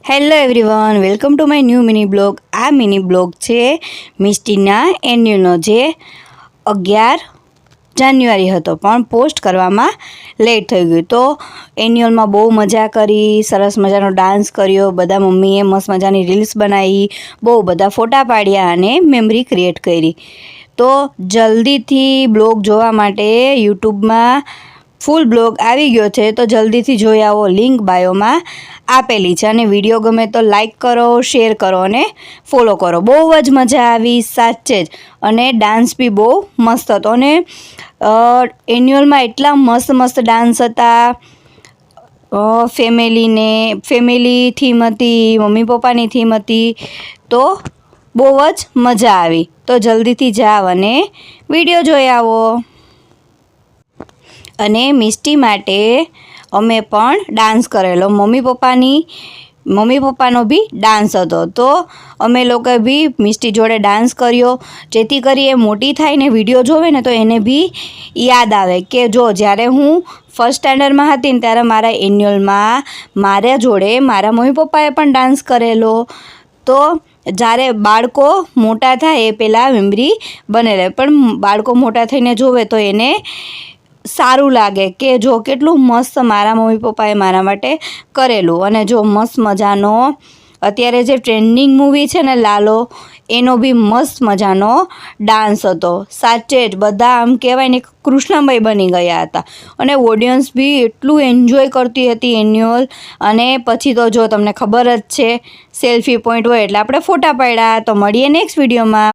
Hello everyone, welcome to my new mini blog. આ mini blog છે મિસ્ટીના એન્યુઅલનો, જે 11 જાન્યુઆરી હતો, પણ પોસ્ટ કરવામાં લેટ થઈ ગયું. તો એન્યુઅલમાં બહુ મજા કરી, સરસ મજાનો ડાન્સ કર્યો, બધા મમ્મીએ મસ્ત મજાની રીલ્સ બનાવી, બહુ બધા ફોટા પાડ્યા અને મેમરી ક્રિએટ કરી. તો જલ્દીથી બ્લોગ જોવા માટે યુટ્યુબમાં ફૂલ બ્લોગ આવી ગયો છે, તો જલ્દીથી જોઈ આવો. લિંક બાયોમાં આપેલી છે. અને વિડીયો ગમે તો લાઈક કરો, શેર કરો અને ફોલો કરો. બહુ જ મજા આવી સાચે જ. અને ડાન્સ બી બહુ મસ્ત હતો. અને એન્યુઅલમાં એટલા મસ્ત મસ્ત ડાન્સ હતા. ફેમિલી થીમ હતી, મમ્મી પપ્પાની થીમ હતી. તો બહુ જ મજા આવી. તો જલ્દીથી જાઓ અને વિડીયો જોઈ આવો. અને મિસ્ટી માટે અમે પણ ડાન્સ કરેલો. મમ્મી પપ્પાનો બી ડાન્સ હતો. તો અમે લોકોએ બી મિસ્ટી જોડે ડાન્સ કર્યો, જેથી કરી એ મોટી થાય ને વિડીયો જોવે ને તો એને બી યાદ આવે કે જો જ્યારે હું ફર્સ્ટ સ્ટેન્ડર્ડમાં હતી ને ત્યારે મારા એન્યુઅલમાં મારા જોડે મારા મમ્મી પપ્પાએ પણ ડાન્સ કરેલો. તો જ્યારે બાળકો મોટા થાય એ પહેલાં મેમરી બનેલા, પણ બાળકો મોટા થઈને જોવે તો એને સારું લાગે કે જો કેટલું મસ્ત મારા મમ્મી પપ્પાએ મારા માટે કરેલું. અને જો મસ્ત મજાનો અત્યારે જે ટ્રેન્ડિંગ મૂવી છે ને લાલો, એનો બી મસ્ત મજાનો ડાન્સ હતો. સાચે જ બધા આમ કહેવાય ને કૃષ્ણમય બની ગયા હતા. અને ઓડિયન્સ બી એટલું એન્જોય કરતી હતી એન્યુઅલ. અને પછી તો જો તમને ખબર જ છે, સેલ્ફી પોઈન્ટ હોય એટલે આપણે ફોટા પાડ્યા. તો મળીએ નેક્સ્ટ વિડીયોમાં.